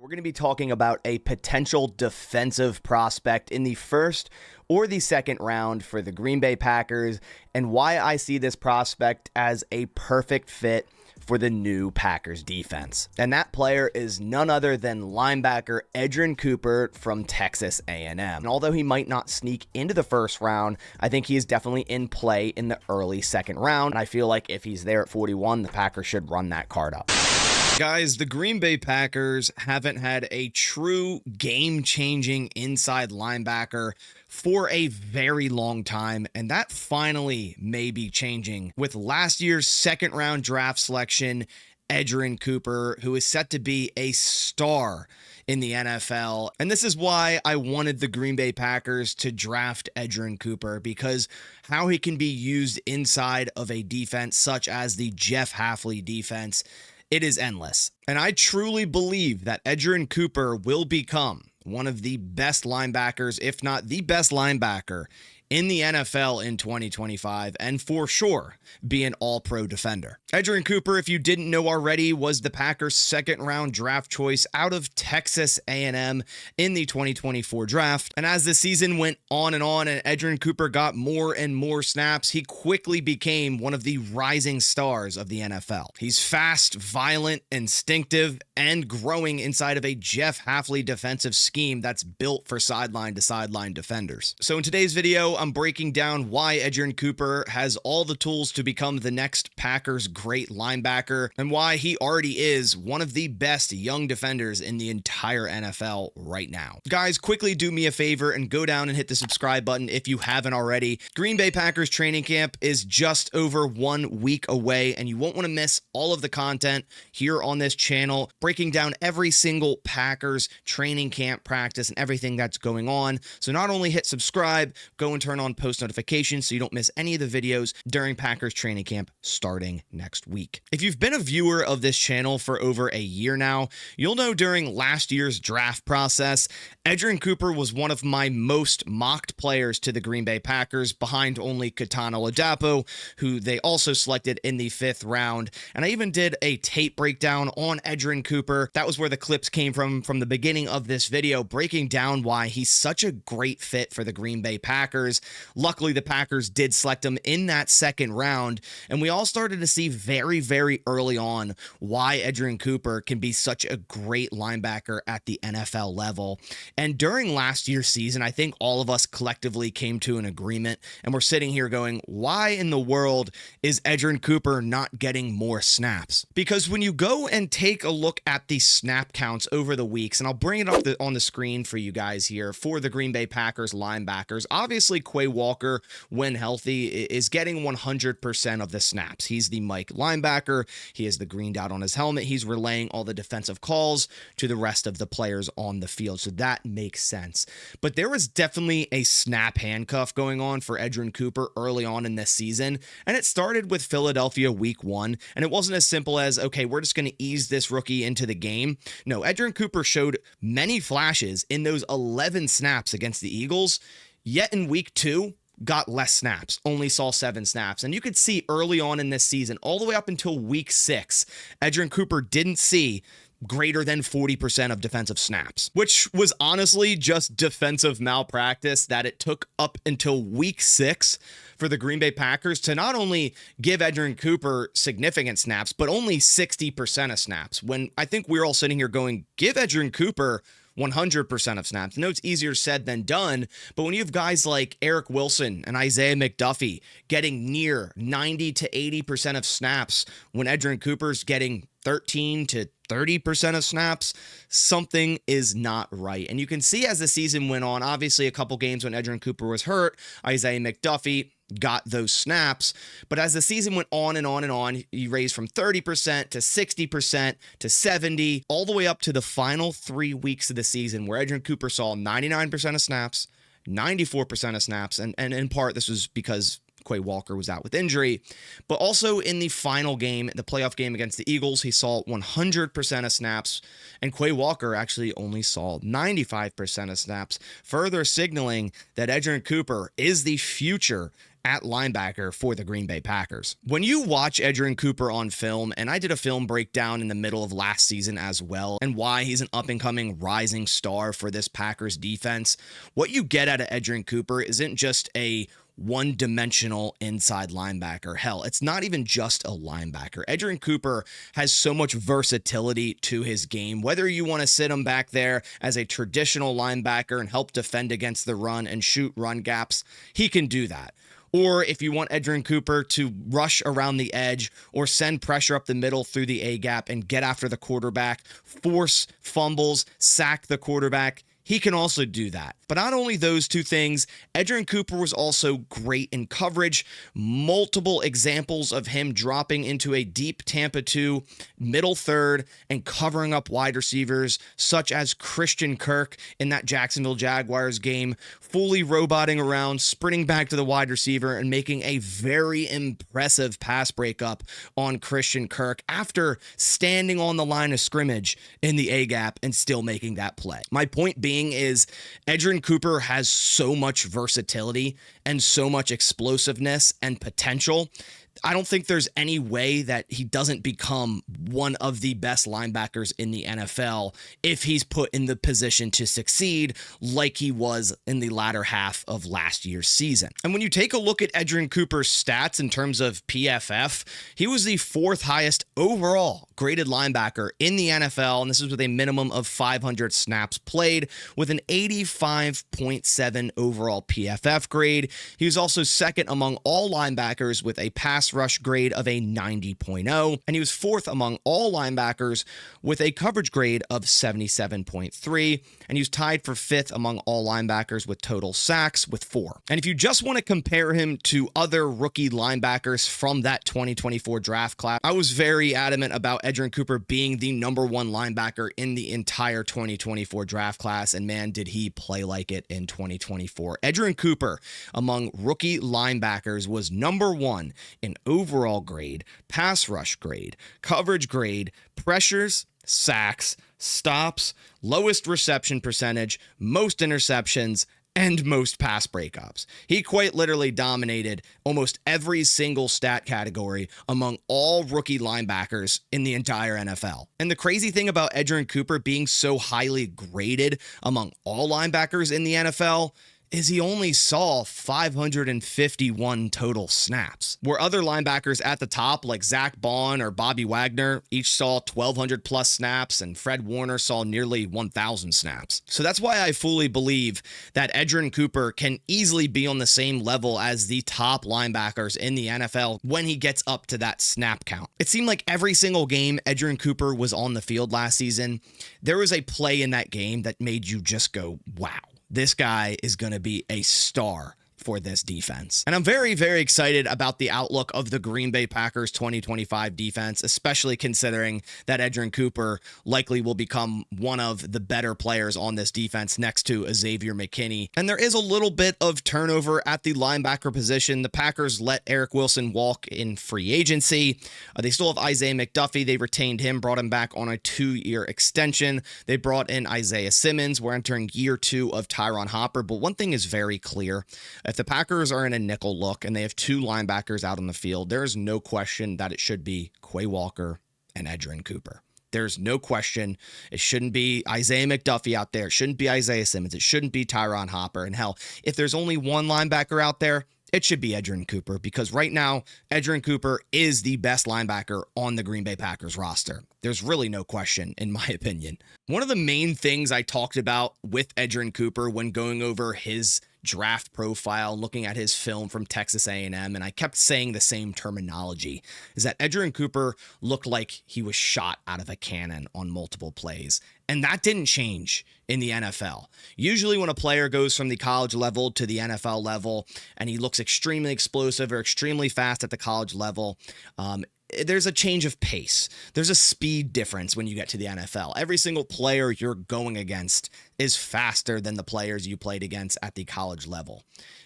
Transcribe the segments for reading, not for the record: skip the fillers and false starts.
We're going to be talking about a potential defensive prospect in the first or the second round for the Green Bay Packers and why I see this prospect as a perfect fit for the new Packers defense. And that player is none other than linebacker Edgerrin Cooper from Texas A&M. And although he might not sneak into the first round, I think he is definitely in play in the early second round. And I feel like if he's there at 41, the Packers should run that card up. Guys, the Green Bay Packers haven't had a true game-changing inside linebacker for a very long time, and that finally may be changing with last year's second-round draft selection, Edgerrin Cooper, who is set to be a star in the NFL. And this is why I wanted the Green Bay Packers to draft Edgerrin Cooper, because how he can be used inside of a defense such as the Jeff Hafley defense, it is endless. And I truly believe that Edgerrin Cooper will become one of the best linebackers, if not the best linebacker in the NFL in 2025, and for sure be an all-pro defender. Edgerrin Cooper, if you didn't know already, was the Packers' second-round draft choice out of Texas A&M in the 2024 draft. And as the season went on and Edgerrin Cooper got more and more snaps, he quickly became one of the rising stars of the NFL. He's fast, violent, instinctive, and growing inside of a Jeff Hafley defensive scheme that's built for sideline-to-sideline defenders. So in today's video, I'm breaking down why Edgerrin Cooper has all the tools to become the next Packers great linebacker and why he already is one of the best young defenders in the entire NFL right now. Guys, quickly do me a favor and go down and hit the subscribe button if you haven't already. Green Bay Packers training camp is just over 1 week away, and you won't want to miss all of the content here on this channel, breaking down every single Packers training camp practice and everything that's going on. So not only hit subscribe, go and turn on post notifications so you don't miss any of the videos during Packers training camp starting next week. If you've been a viewer of this channel for over a year now, you'll know during last year's draft process, Edgerrin Cooper was one of my most mocked players to the Green Bay Packers, behind only Katana Ladapo, who they also selected in the 5th round. And I even did a tape breakdown on Edgerrin Cooper. That was where the clips came from the beginning of this video, breaking down why he's such a great fit for the Green Bay Packers. Luckily, the Packers did select him in that second round, and we all started to see very, very early on why Edgerrin Cooper can be such a great linebacker at the NFL level. And during last year's season, I think all of us collectively came to an agreement, and we're sitting here going, why in the world is Edgerrin Cooper not getting more snaps? Because when you go and take a look at the snap counts over the weeks, and I'll bring it up on the screen for you guys here for the Green Bay Packers linebackers, obviously Quay Walker, when healthy, is getting 100% of the snaps. He's the Mike linebacker. He has the green dot on his helmet. He's relaying all the defensive calls to the rest of the players on the field. So that makes sense. But there was definitely a snap handcuff going on for Edgerrin Cooper early on in this season. And it started with Philadelphia week 1. And it wasn't as simple as, okay, we're just going to ease this rookie into the game. No, Edgerrin Cooper showed many flashes in those 11 snaps against the Eagles. Yet in week 2, got less snaps, only saw 7 snaps. And you could see early on in this season, all the way up until week 6, Edgerrin Cooper didn't see greater than 40% of defensive snaps, which was honestly just defensive malpractice that it took up until week 6 for the Green Bay Packers to not only give Edgerrin Cooper significant snaps, but only 60% of snaps. When I think we're all sitting here going, give Edgerrin Cooper 100% of snaps. I know it's easier said than done, but when you have guys like Eric Wilson and Isaiah McDuffie getting near 90 to 80% of snaps, when Edgerrin Cooper's getting 13 to 30% of snaps, something is not right. And you can see as the season went on, obviously a couple games when Edgerrin Cooper was hurt, Isaiah McDuffie got those snaps. But as the season went on and on, he raised from 30% to 60% to 70%, all the way up to the final 3 weeks of the season where Edgerrin Cooper saw 99% of snaps, 94% of snaps. And in part, this was because Quay Walker was out with injury, but also in the final game, the playoff game against the Eagles, he saw 100% of snaps, and Quay Walker actually only saw 95% of snaps, further signaling that Edgerrin Cooper is the future at linebacker for the Green Bay Packers. When you watch Edgerrin Cooper on film, and I did a film breakdown in the middle of last season as well, and why he's an up-and-coming rising star for this Packers defense, what you get out of Edgerrin Cooper isn't just a one-dimensional inside linebacker. Hell, it's not even just a linebacker. Edgerrin Cooper has so much versatility to his game. Whether you want to sit him back there as a traditional linebacker and help defend against the run and shoot run gaps, he can do that. Or if you want Edgerrin Cooper to rush around the edge or send pressure up the middle through the A-gap and get after the quarterback, force fumbles, sack the quarterback, he can also do that. But not only those two things, Edgerrin Cooper was also great in coverage. Multiple examples of him dropping into a deep Tampa 2 middle third and covering up wide receivers such as Christian Kirk in that Jacksonville Jaguars game, fully roboting around, sprinting back to the wide receiver and making a very impressive pass breakup on Christian Kirk after standing on the line of scrimmage in the A-gap and still making that play. My point being is Edgerrin Cooper has so much versatility and so much explosiveness and potential. I don't think there's any way that he doesn't become one of the best linebackers in the NFL if he's put in the position to succeed like he was in the latter half of last year's season. And when you take a look at Edgerrin Cooper's stats in terms of PFF, he was the fourth highest overall graded linebacker in the NFL, and this is with a minimum of 500 snaps played with an 85.7 overall PFF grade. He was also second among all linebackers with a pass rush grade of a 90.0, and he was fourth among all linebackers with a coverage grade of 77.3, and he was tied for fifth among all linebackers with total sacks with 4. And if you just want to compare him to other rookie linebackers from that 2024 draft class, I was very adamant about Edgerrin Cooper being the number one linebacker in the entire 2024 draft class, and man, did he play like it in 2024. Edgerrin Cooper, among rookie linebackers, was number one in overall grade, pass rush grade, coverage grade, pressures, sacks, stops, lowest reception percentage, most interceptions, and most pass breakups. He quite literally dominated almost every single stat category among all rookie linebackers in the entire NFL. And the crazy thing about Edgerrin Cooper being so highly graded among all linebackers in the NFL is he only saw 551 total snaps, where other linebackers at the top like Zach Bond or Bobby Wagner each saw 1,200 plus snaps, and Fred Warner saw nearly 1,000 snaps. So that's why I fully believe that Edgerrin Cooper can easily be on the same level as the top linebackers in the NFL when he gets up to that snap count. It seemed like every single game Edgerrin Cooper was on the field last season, there was a play in that game that made you just go, wow. This guy is going to be a star for this defense. And I'm very, very excited about the outlook of the Green Bay Packers 2025 defense, especially considering that Edgerrin Cooper likely will become one of the better players on this defense next to Xavier McKinney. And there is a little bit of turnover at the linebacker position. The Packers let Eric Wilson walk in free agency. They still have Isaiah McDuffie. They retained him, brought him back on a 2-year extension. They brought in Isaiah Simmons. We're entering year 2 of Tyron Hopper. But one thing is very clear. If the Packers are in a nickel look and they have 2 linebackers out on the field, there is no question that it should be Quay Walker and Edgerrin Cooper. There's no question. It shouldn't be Isaiah McDuffie out there. It shouldn't be Isaiah Simmons. It shouldn't be Tyron Hopper. And hell, if there's only one linebacker out there, it should be Edgerrin Cooper, because right now, Edgerrin Cooper is the best linebacker on the Green Bay Packers roster. There's really no question, in my opinion. One of the main things I talked about with Edgerrin Cooper when going over his draft profile, looking at his film from Texas A&M, and I kept saying the same terminology, is that Edgerrin Cooper looked like he was shot out of a cannon on multiple plays. And that didn't change in the NFL. Usually when a player goes from the college level to the NFL level and he looks extremely explosive or extremely fast at the college level, there's a change of pace. There's a speed difference when you get to the NFL. Every single player you're going against is faster than the players you played against at the college level.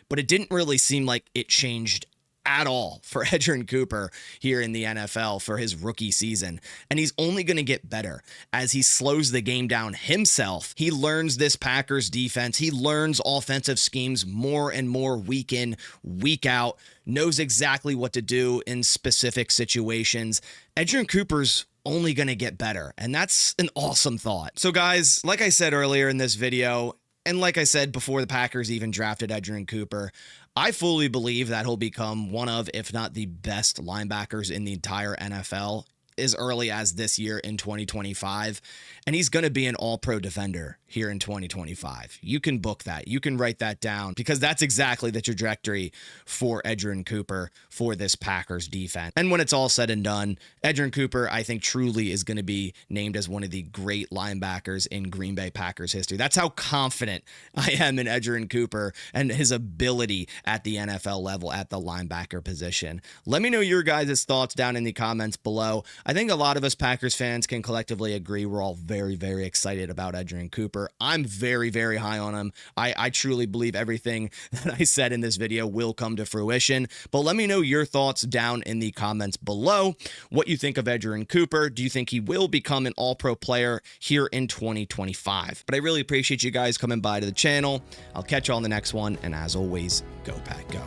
But it didn't really seem like it changed at all for Edgerrin Cooper here in the NFL for his rookie season. And he's only going to get better as he slows the game down himself. He learns this Packers defense. He learns offensive schemes more and more week in, week out, knows exactly what to do in specific situations. Edgerrin Cooper's only going to get better, and that's an awesome thought. So guys, like I said earlier in this video, and like I said before the Packers even drafted Edgerrin Cooper, I fully believe that he'll become one of, if not the best linebackers in the entire NFL as early as this year in 2025. And he's going to be an all-pro defender here in 2025. You can book that. You can write that down because that's exactly the trajectory for Edgerrin Cooper for this Packers defense. And when it's all said and done, Edgerrin Cooper, I think, truly is going to be named as one of the great linebackers in Green Bay Packers history. That's how confident I am in Edgerrin Cooper and his ability at the NFL level at the linebacker position. Let me know your guys' thoughts down in the comments below. I think a lot of us Packers fans can collectively agree we're all very, very excited about Edgerrin Cooper. I'm very, very high on him. I truly believe everything that I said in this video will come to fruition. But let me know your thoughts down in the comments below. What you think of Edgerrin Cooper. Do you think he will become an all-pro player here in 2025? But I really appreciate you guys coming by to the channel. I'll catch you on the next one. And as always, go Pack, go.